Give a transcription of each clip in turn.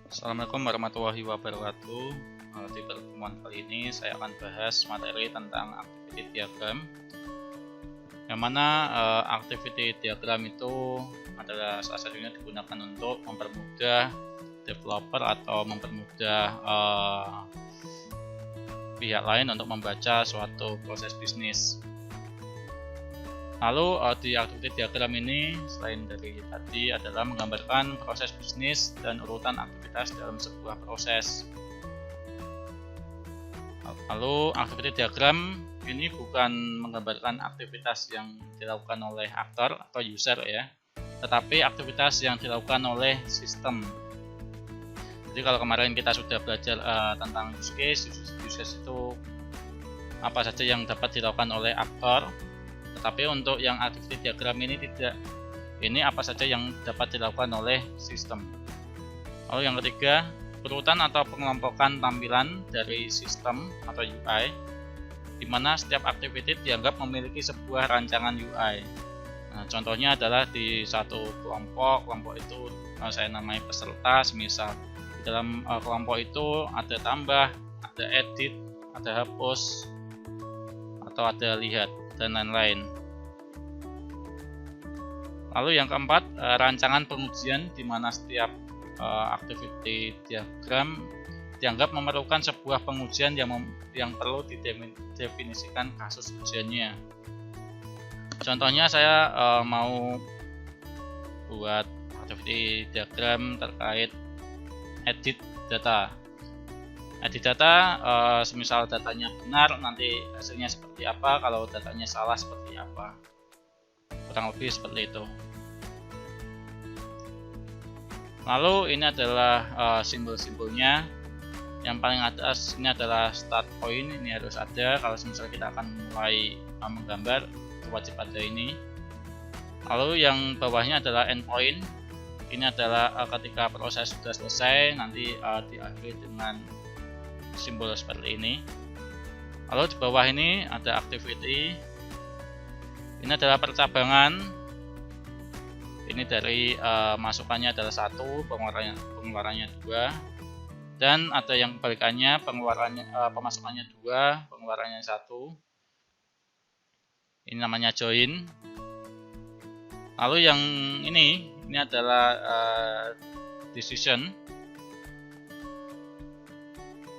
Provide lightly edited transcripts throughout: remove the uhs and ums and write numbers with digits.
Assalamualaikum warahmatullahi wabarakatuh. Di pertemuan kali ini saya akan bahas materi tentang activity diagram, yang mana activity diagram itu adalah salah satunya digunakan untuk mempermudah developer atau mempermudah pihak lain untuk membaca suatu proses bisnis. Lalu di activity diagram ini selain dari tadi adalah menggambarkan proses bisnis dan urutan aktivitas dalam sebuah proses. Lalu activity diagram ini bukan menggambarkan aktivitas yang dilakukan oleh aktor atau user ya, tetapi aktivitas yang dilakukan oleh sistem. Jadi kalau kemarin kita sudah belajar tentang use case itu apa saja yang dapat dilakukan oleh aktor. Tetapi untuk yang activity diagram ini tidak. Ini apa saja yang dapat dilakukan oleh sistem. Lalu yang ketiga, urutan atau pengelompokan tampilan dari sistem atau UI, di mana setiap activity dianggap memiliki sebuah rancangan UI. Nah, contohnya adalah di satu kelompok itu saya namai peserta, semisal di dalam kelompok itu ada tambah, ada edit, ada hapus, atau ada lihat, dan lain-lain. Lalu yang keempat, rancangan pengujian, di mana setiap activity diagram dianggap memerlukan sebuah pengujian yang perlu didefinisikan kasus ujiannya. Contohnya saya mau buat activity diagram terkait edit data. Edit data, semisal datanya benar, nanti hasilnya seperti apa, kalau datanya salah seperti apa. Kurang lebih seperti itu. Lalu ini adalah simbol-simbolnya. Yang paling atas ini adalah start point, ini harus ada kalau misalnya kita akan mulai menggambar, itu wajib ada ini. Lalu yang bawahnya adalah endpoint. Ini adalah ketika proses sudah selesai, nanti diakhiri dengan simbol seperti ini. Lalu di bawah ini ada activity. Ini adalah percabangan. Ini dari masukannya adalah 1, pengeluarannya 2, dan ada yang kebalikannya, pemasukannya 2, pengeluarannya 1. Ini namanya join. Lalu yang ini adalah decision.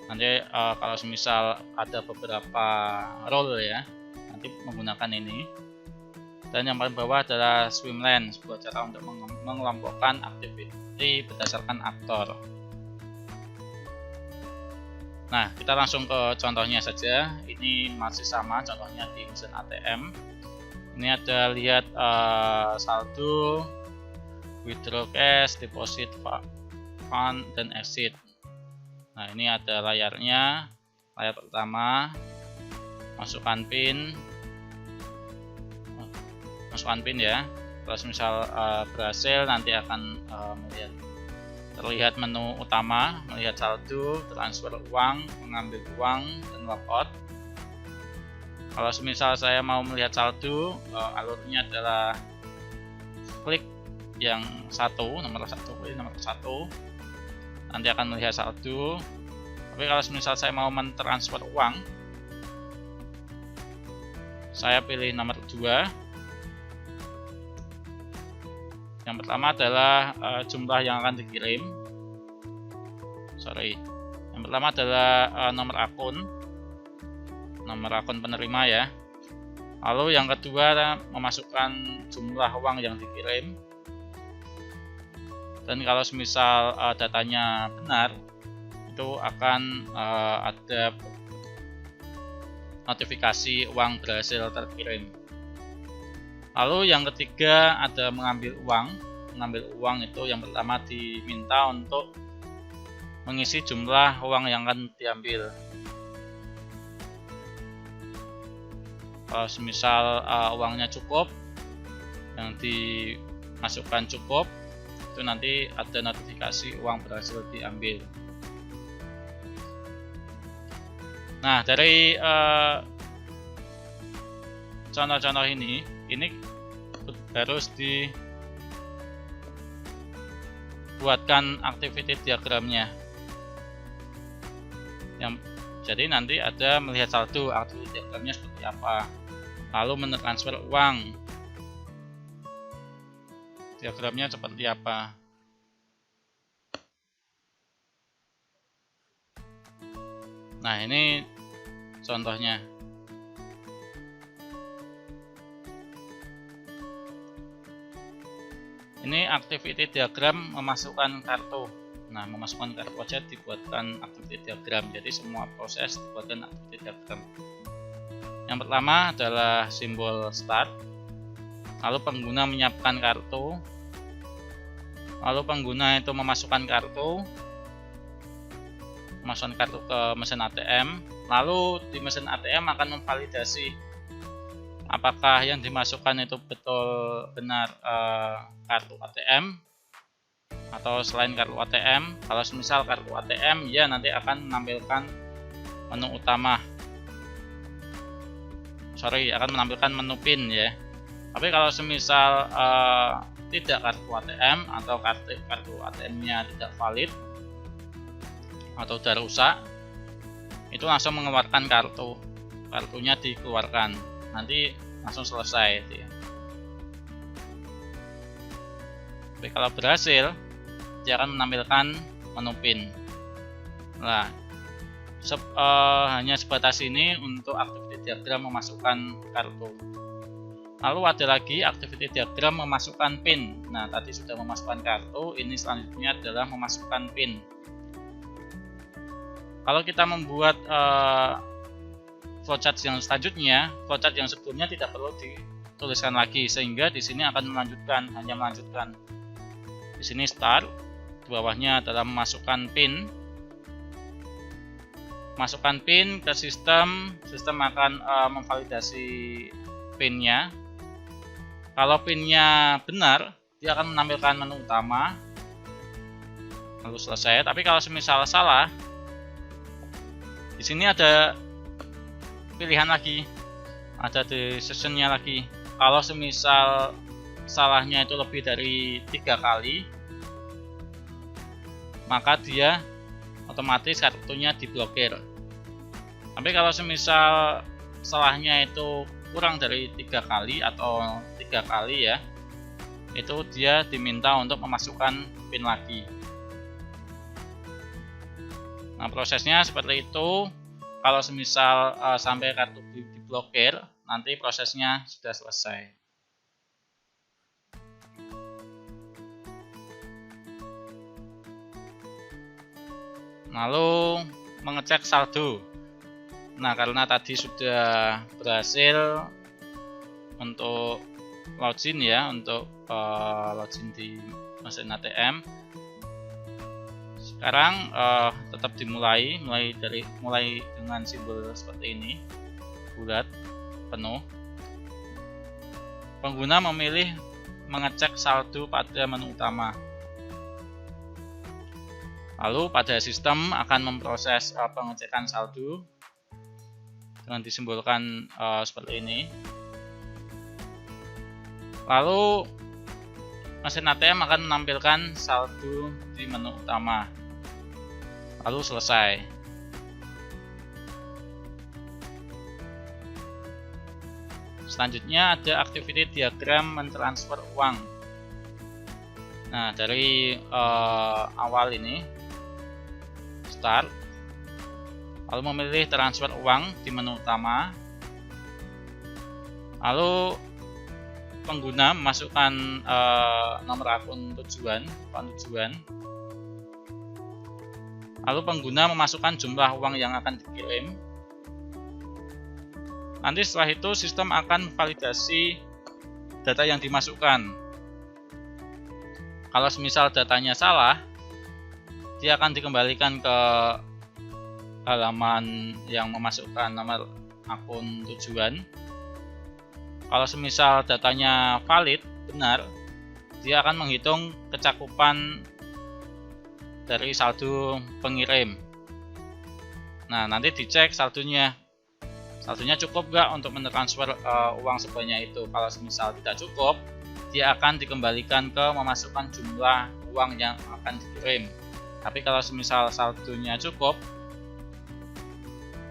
Nanti kalau semisal ada beberapa role ya, nanti menggunakan ini. Dan yang paling bawah adalah swimlane, sebuah cara untuk mengelompokkan activity berdasarkan aktor. Nah, kita langsung ke contohnya saja. Ini masih sama, contohnya di mesin ATM. Ini ada lihat saldo, withdraw cash, deposit fund, dan exit. Nah, ini ada layarnya. Layar pertama, masukkan PIN ya. Kalau misal berhasil, nanti akan terlihat menu utama, melihat saldo, transfer uang, mengambil uang, dan logout. Kalau misal saya mau melihat saldo, alurnya adalah klik yang nomor 1, nanti akan melihat saldo. Tapi kalau misal saya mau mentransfer uang, saya pilih nomor 2. Yang pertama adalah jumlah yang akan dikirim. Yang pertama adalah nomor akun penerima ya. Lalu yang kedua memasukkan jumlah uang yang dikirim. Dan kalau semisal datanya benar, itu akan ada notifikasi uang berhasil terkirim. Lalu yang ketiga ada mengambil uang. Mengambil uang itu yang pertama diminta untuk mengisi jumlah uang yang akan diambil. Kalau semisal uangnya cukup, yang dimasukkan cukup, itu nanti ada notifikasi uang berhasil diambil. Nah, dari contoh-contoh ini harus buatkan activity diagramnya. Jadi nanti ada melihat saldo, activity diagramnya seperti apa, lalu mentransfer uang, diagramnya seperti apa. Nah, ini contohnya. Ini activity diagram memasukkan kartu. Nah, memasukkan kartu aja dibuatkan activity diagram. Jadi semua proses dibuatkan activity diagram. Yang pertama adalah simbol start. Lalu pengguna menyiapkan kartu. Lalu pengguna itu memasukkan kartu. Memasukkan kartu ke mesin ATM. Lalu di mesin ATM akan memvalidasi apakah yang dimasukkan itu benar kartu ATM atau selain kartu ATM. Kalau misal kartu ATM, ya nanti akan menampilkan menu utama. Akan menampilkan menu PIN ya. Tapi kalau semisal tidak kartu ATM atau kartu ATM-nya tidak valid atau sudah rusak, itu langsung mengeluarkan kartunya dikeluarkan, nanti langsung selesai itu ya. Tapi kalau berhasil, dia akan menampilkan menu PIN. Nah, hanya sebatas ini untuk activity diagram memasukkan kartu. Lalu ada lagi activity diagram memasukkan PIN. Nah, tadi sudah memasukkan kartu, ini selanjutnya adalah memasukkan PIN. Kalau kita membuat flowchart yang selanjutnya, flowchart yang sebelumnya tidak perlu dituliskan lagi, sehingga di sini akan hanya melanjutkan. Di sini start, di bawahnya adalah memasukkan PIN. Masukkan PIN ke sistem akan memvalidasi PIN-nya. Kalau PIN-nya benar, dia akan menampilkan menu utama, lalu selesai. Tapi kalau semisal salah, di sini ada pilihan lagi, ada decision-nya lagi. Kalau semisal salahnya itu lebih dari 3 kali, maka dia otomatis kartunya diblokir. Tapi kalau semisal salahnya itu kurang dari 3 kali atau 3 kali ya, itu dia diminta untuk memasukkan PIN lagi. Nah, prosesnya seperti itu. Kalau semisal sampai kartu diblokir, nanti prosesnya sudah selesai. Lalu mengecek saldo. Nah, karena tadi sudah berhasil untuk login ya, untuk login di mesin ATM. Sekarang tetap dimulai dengan simbol seperti ini, bulat, penuh. Pengguna memilih mengecek saldo pada menu utama. Lalu pada sistem akan memproses pengecekan saldo dengan disimbolkan seperti ini. Lalu mesin ATM akan menampilkan saldo di menu utama. Lalu selesai. Selanjutnya ada activity diagram mentransfer uang. Nah, dari awal ini start, lalu memilih transfer uang di menu utama, lalu pengguna memasukkan nomor akun tujuan, lalu pengguna memasukkan jumlah uang yang akan dikirim. Nanti setelah itu sistem akan validasi data yang dimasukkan. Kalau semisal datanya salah, dia akan dikembalikan ke halaman yang memasukkan nomor akun tujuan. Kalau semisal datanya valid, benar, dia akan menghitung kecakupan dari saldo pengirim. Nah, nanti dicek saldonya cukup nggak untuk mentransfer uang sebanyak itu. Kalau semisal tidak cukup, dia akan dikembalikan ke memasukkan jumlah uang uang yang akan dikirim. Tapi kalau semisal saldonya cukup,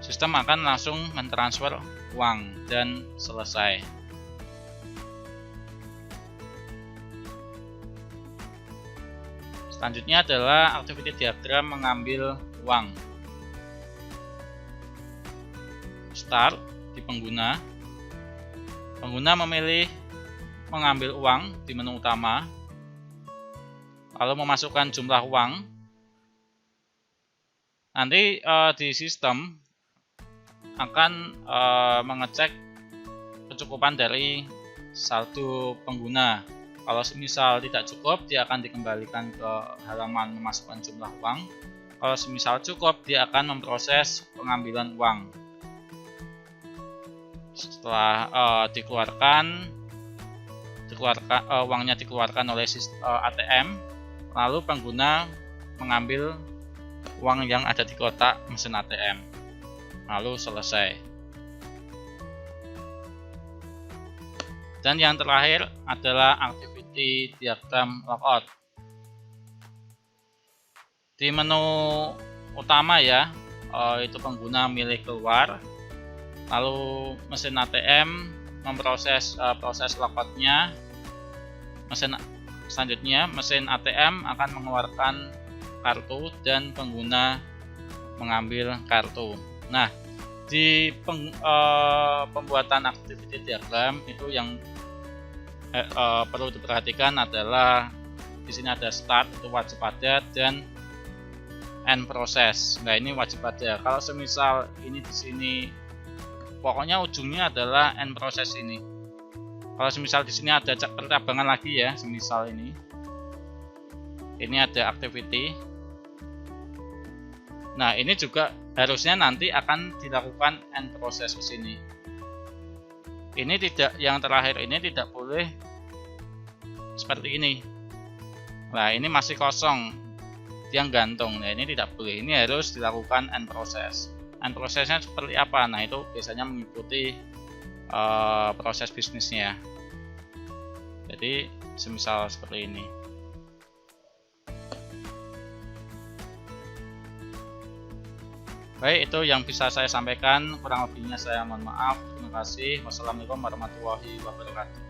sistem akan langsung mentransfer uang dan selesai. Selanjutnya adalah activity diagram mengambil uang. Start di pengguna. Pengguna memilih mengambil uang di menu utama, lalu memasukkan jumlah uang. Nanti di sistem akan mengecek kecukupan dari saldo pengguna. Kalau semisal tidak cukup, dia akan dikembalikan ke halaman memasukkan jumlah uang. Kalau semisal cukup, dia akan memproses pengambilan uang. Setelah uangnya dikeluarkan oleh ATM, lalu pengguna mengambil uang yang ada di kotak mesin ATM, lalu selesai. Dan yang terakhir adalah activity diagram logout. Di menu utama ya, itu pengguna milih keluar, lalu mesin ATM memproses proses logoutnya. Selanjutnya mesin ATM akan mengeluarkan kartu dan pengguna mengambil kartu. Nah, di pembuatan activity diagram itu yang perlu diperhatikan adalah di sini ada start, itu wajib ada, dan end process. Nah, ini wajib ada. Kalau semisal ini di sini pokoknya ujungnya adalah end process ini. Kalau semisal di sini ada percabangan lagi ya, semisal ini ada activity. Nah, ini juga harusnya nanti akan dilakukan end process ke sini. Ini tidak, yang terakhir ini tidak boleh seperti ini. Nah, ini masih kosong, yang gantung. Nah, ini tidak boleh. Ini harus dilakukan end process. End prosesnya seperti apa? Nah, itu biasanya mengikuti proses bisnisnya. Jadi, semisal seperti ini. Baik, itu yang bisa saya sampaikan. Kurang lebihnya saya mohon maaf. Terima kasih. Wassalamualaikum warahmatullahi wabarakatuh.